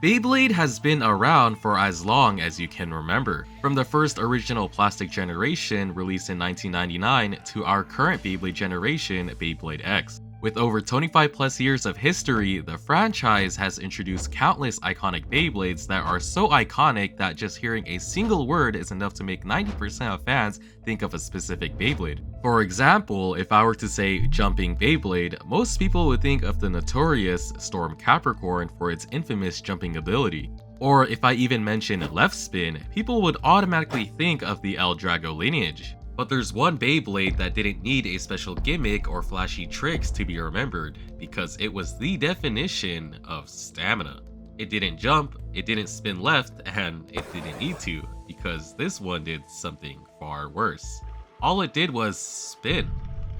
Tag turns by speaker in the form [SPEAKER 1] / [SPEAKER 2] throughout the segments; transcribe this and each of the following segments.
[SPEAKER 1] Beyblade has been around for as long as you can remember, from the first original plastic generation released in 1999 to our current Beyblade generation, Beyblade X. With over 25 plus years of history, the franchise has introduced countless iconic Beyblades that are so iconic that just hearing a single word is enough to make 90% of fans think of a specific Beyblade. For example, if I were to say jumping Beyblade, most people would think of the notorious Storm Capricorn for its infamous jumping ability. Or if I even mention left spin, people would automatically think of the El Drago lineage. But there's one Beyblade that didn't need a special gimmick or flashy tricks to be remembered, because it was the definition of stamina. It didn't jump, it didn't spin left, and it didn't need to, because this one did something far worse. All it did was spin.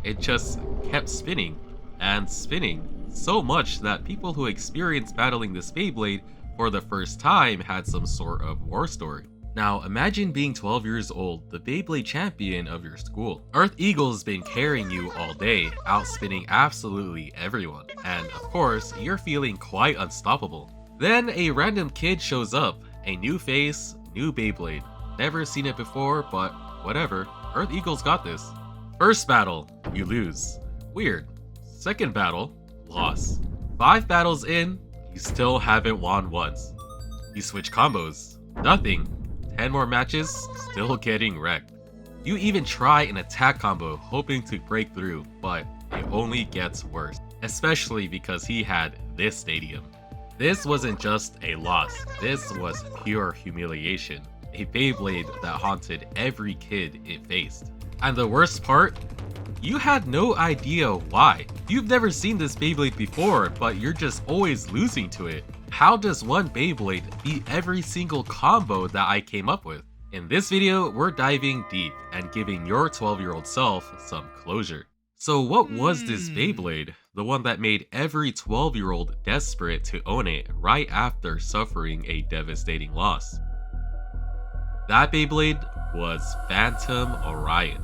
[SPEAKER 1] It just kept spinning and spinning, so much that people who experienced battling this Beyblade for the first time had some sort of war story. Now, imagine being 12 years old, the Beyblade champion of your school. Earth Eagle's been carrying you all day, outspinning absolutely everyone. And of course, you're feeling quite unstoppable. Then a random kid shows up, a new face, new Beyblade. Never seen it before, but whatever, Earth Eagle's got this. First battle, you lose. Weird. Second battle, loss. 5 battles in, you still haven't won once. You switch combos, nothing. 10 more matches, still getting wrecked. You even try an attack combo hoping to break through, but it only gets worse. Especially because he had this stadium. This wasn't just a loss, this was pure humiliation. A Beyblade that haunted every kid it faced. And the worst part? You had no idea why. You've never seen this Beyblade before, but you're just always losing to it. How does one Beyblade beat every single combo that I came up with? In this video, we're diving deep and giving your 12-year-old self some closure. So what was this Beyblade? The one that made every 12-year-old desperate to own it right after suffering a devastating loss. That Beyblade was Phantom Orion.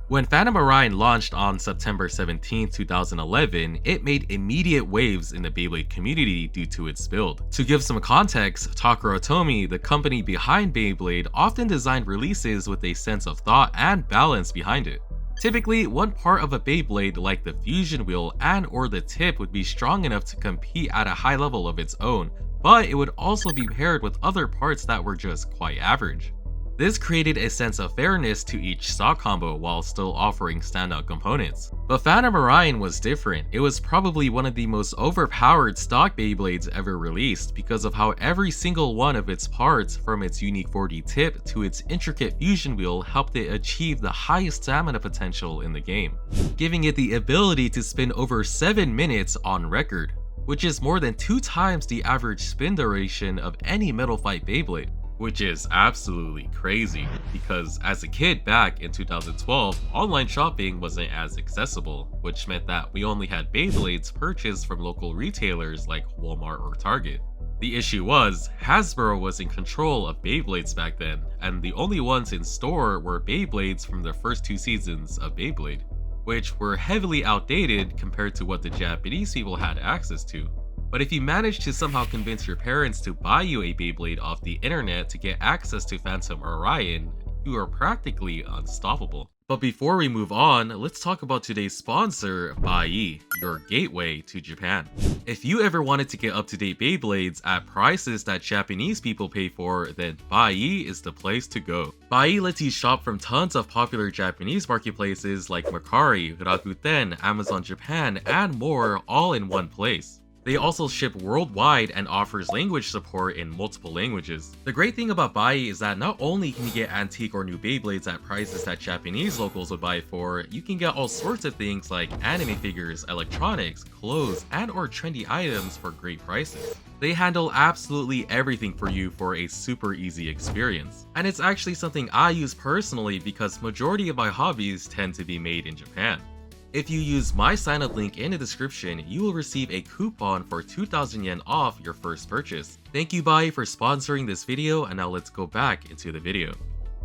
[SPEAKER 1] When Phantom Orion launched on September 17, 2011, it made immediate waves in the Beyblade community due to its build. To give some context, Takara Tomy, the company behind Beyblade, often designed releases with a sense of thought and balance behind it. Typically, one part of a Beyblade like the fusion wheel and or the tip would be strong enough to compete at a high level of its own, but it would also be paired with other parts that were just quite average. This created a sense of fairness to each stock combo while still offering standout components. But Phantom Orion was different. It was probably one of the most overpowered stock Beyblades ever released because of how every single one of its parts, from its unique 4D tip to its intricate fusion wheel, helped it achieve the highest stamina potential in the game, giving it the ability to spin over 7 minutes on record, which is more than 2 times the average spin duration of any Metal Fight Beyblade. Which is absolutely crazy, because as a kid back in 2012, online shopping wasn't as accessible, which meant that we only had Beyblades purchased from local retailers like Walmart or Target. The issue was, Hasbro was in control of Beyblades back then, and the only ones in store were Beyblades from the first 2 seasons of Beyblade, which were heavily outdated compared to what the Japanese people had access to. But if you managed to somehow convince your parents to buy you a Beyblade off the internet to get access to Phantom Orion, you are practically unstoppable. But before we move on, let's talk about today's sponsor, Bai, your gateway to Japan. If you ever wanted to get up-to-date Beyblades at prices that Japanese people pay for, then Bai is the place to go. Bai lets you shop from tons of popular Japanese marketplaces like Mercari, Rakuten, Amazon Japan, and more, all in one place. They also ship worldwide and offers language support in multiple languages. The great thing about Bai is that not only can you get antique or new Beyblades at prices that Japanese locals would buy for, you can get all sorts of things like anime figures, electronics, clothes, and or trendy items for great prices. They handle absolutely everything for you for a super easy experience. And it's actually something I use personally because majority of my hobbies tend to be made in Japan. If you use my sign-up link in the description, you will receive a coupon for 2,000 yen off your first purchase. Thank you Bai for sponsoring this video, and now let's go back into the video.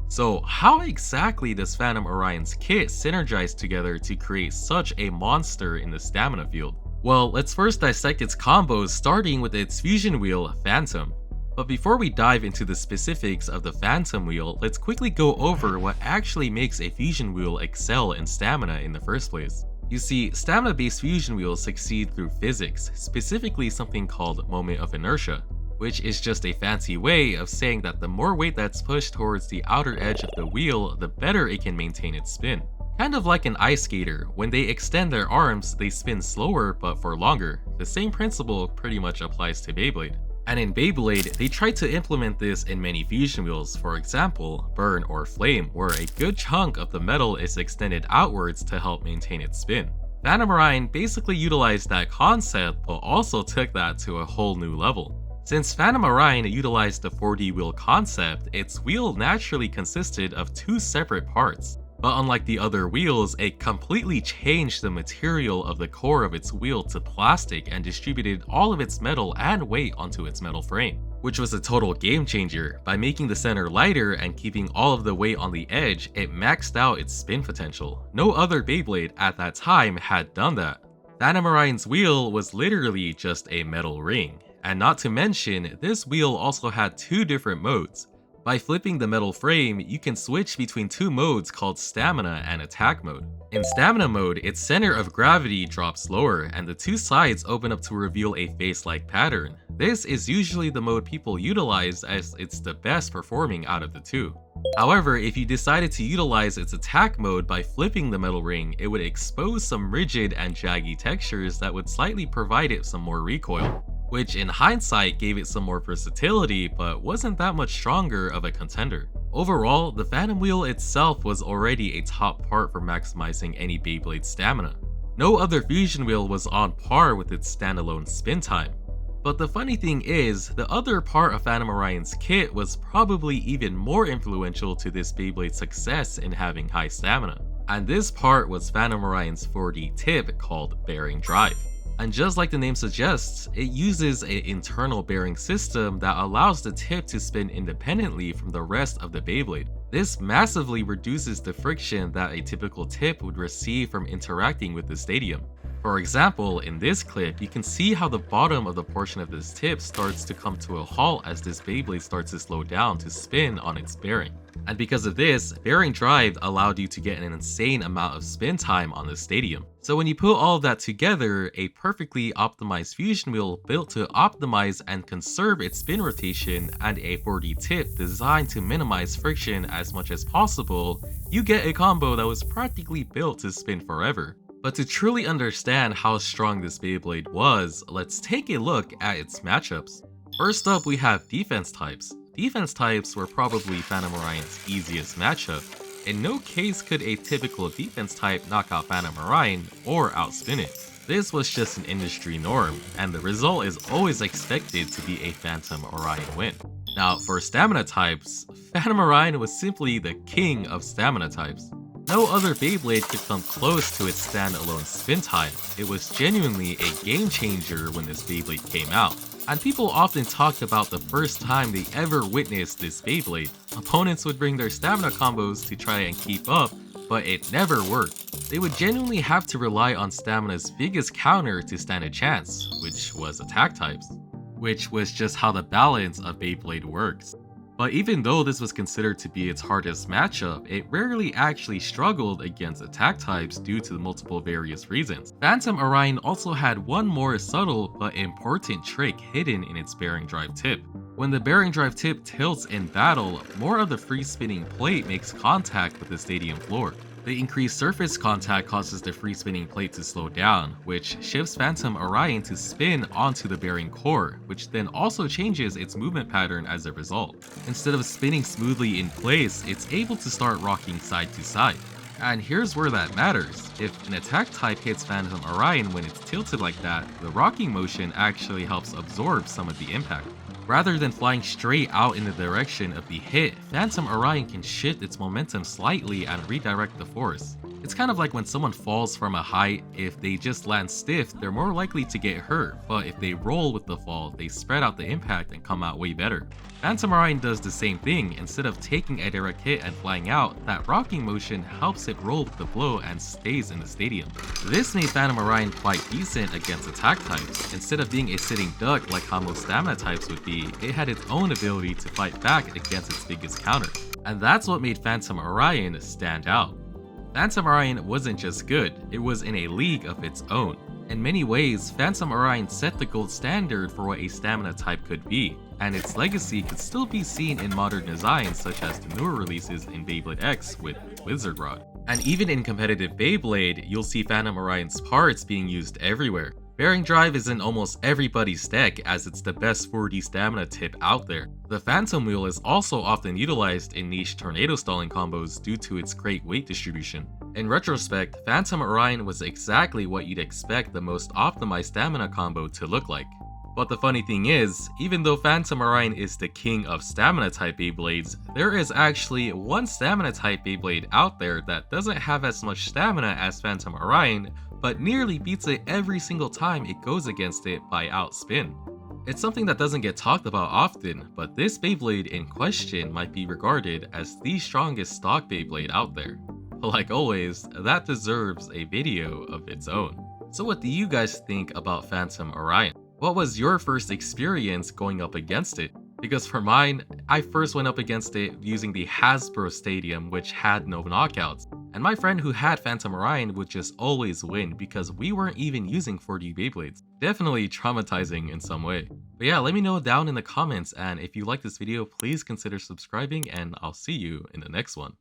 [SPEAKER 1] So how exactly does Phantom Orion's kit synergize together to create such a monster in the stamina field? Well, let's first dissect its combos starting with its fusion wheel, Phantom. But before we dive into the specifics of the Phantom Wheel, let's quickly go over what actually makes a fusion wheel excel in stamina in the first place. You see, stamina-based fusion wheels succeed through physics, specifically something called moment of inertia, which is just a fancy way of saying that the more weight that's pushed towards the outer edge of the wheel, the better it can maintain its spin. Kind of like an ice skater, when they extend their arms, they spin slower but for longer. The same principle pretty much applies to Beyblade. And in Beyblade, they tried to implement this in many fusion wheels, for example, Burn or Flame, where a good chunk of the metal is extended outwards to help maintain its spin. Phantom Orion basically utilized that concept, but also took that to a whole new level. Since Phantom Orion utilized the 4D wheel concept, its wheel naturally consisted of two separate parts. But unlike the other wheels, it completely changed the material of the core of its wheel to plastic and distributed all of its metal and weight onto its metal frame, which was a total game changer. By making the center lighter and keeping all of the weight on the edge, it maxed out its spin potential. No other Beyblade at that time had done that. Phantom Orion's wheel was literally just a metal ring. And not to mention, this wheel also had two different modes. By flipping the metal frame, you can switch between two modes called Stamina and Attack mode. In Stamina mode, its center of gravity drops lower and the two sides open up to reveal a face-like pattern. This is usually the mode people utilize as it's the best performing out of the two. However, if you decided to utilize its Attack mode by flipping the metal ring, it would expose some rigid and jaggy textures that would slightly provide it some more recoil, which in hindsight gave it some more versatility, but wasn't that much stronger of a contender. Overall, the Phantom Wheel itself was already a top part for maximizing any Beyblade stamina. No other fusion wheel was on par with its standalone spin time. But the funny thing is, the other part of Phantom Orion's kit was probably even more influential to this Beyblade's success in having high stamina. And this part was Phantom Orion's 4D tip called Bearing Drive. And just like the name suggests, it uses an internal bearing system that allows the tip to spin independently from the rest of the Beyblade. This massively reduces the friction that a typical tip would receive from interacting with the stadium. For example, in this clip, you can see how the bottom of the portion of this tip starts to come to a halt as this Beyblade starts to slow down to spin on its bearing. And because of this, Bearing Drive allowed you to get an insane amount of spin time on the stadium. So when you put all of that together, a perfectly optimized fusion wheel built to optimize and conserve its spin rotation and a 4D tip designed to minimize friction as much as possible, you get a combo that was practically built to spin forever. But to truly understand how strong this Beyblade was, let's take a look at its matchups. First up, we have defense types. Defense types were probably Phantom Orion's easiest matchup. In no case could a typical defense type knock out Phantom Orion or outspin it. This was just an industry norm, and the result is always expected to be a Phantom Orion win. Now, for stamina types, Phantom Orion was simply the king of stamina types. No other Beyblade could come close to its standalone spin time. It was genuinely a game changer when this Beyblade came out. And people often talked about the first time they ever witnessed this Beyblade. Opponents would bring their stamina combos to try and keep up, but it never worked. They would genuinely have to rely on stamina's biggest counter to stand a chance, which was attack types. Which was just how the balance of Beyblade works. But even though this was considered to be its hardest matchup, it rarely actually struggled against attack types due to the multiple various reasons. Phantom Orion also had one more subtle but important trick hidden in its bearing drive tip. When the bearing drive tip tilts in battle, more of the free spinning plate makes contact with the stadium floor. The increased surface contact causes the free spinning plate to slow down, which shifts Phantom Orion to spin onto the bearing core, which then also changes its movement pattern as a result. Instead of spinning smoothly in place, it's able to start rocking side to side. And here's where that matters. If an attack type hits Phantom Orion when it's tilted like that, the rocking motion actually helps absorb some of the impact. Rather than flying straight out in the direction of the hit, Phantom Orion can shift its momentum slightly and redirect the force. It's kind of like when someone falls from a height, if they just land stiff, they're more likely to get hurt, but if they roll with the fall, they spread out the impact and come out way better. Phantom Orion does the same thing. Instead of taking a direct hit and flying out, that rocking motion helps it roll with the blow and stays in the stadium. This made Phantom Orion quite decent against attack types. Instead of being a sitting duck like how most stamina types would be, it had its own ability to fight back against its biggest counter. And that's what made Phantom Orion stand out. Phantom Orion wasn't just good, it was in a league of its own. In many ways, Phantom Orion set the gold standard for what a stamina type could be, and its legacy could still be seen in modern designs such as the newer releases in Beyblade X with Wizard Rod. And even in competitive Beyblade, you'll see Phantom Orion's parts being used everywhere. Bearing Drive is in almost everybody's deck as it's the best 4D stamina tip out there. The Phantom Wheel is also often utilized in niche tornado stalling combos due to its great weight distribution. In retrospect, Phantom Orion was exactly what you'd expect the most optimized stamina combo to look like. But the funny thing is, even though Phantom Orion is the king of stamina type Beyblades, there is actually one stamina type Beyblade out there that doesn't have as much stamina as Phantom Orion, but nearly beats it every single time it goes against it by outspin. It's something that doesn't get talked about often, but this Beyblade in question might be regarded as the strongest stock Beyblade out there. Like always, that deserves a video of its own. So what do you guys think about Phantom Orion? What was your first experience going up against it? Because for mine, I first went up against it using the Hasbro Stadium, which had no knockouts. And my friend who had Phantom Orion would just always win because we weren't even using 4D Beyblades. Definitely traumatizing in some way. But yeah, let me know down in the comments, and if you like this video, please consider subscribing, and I'll see you in the next one.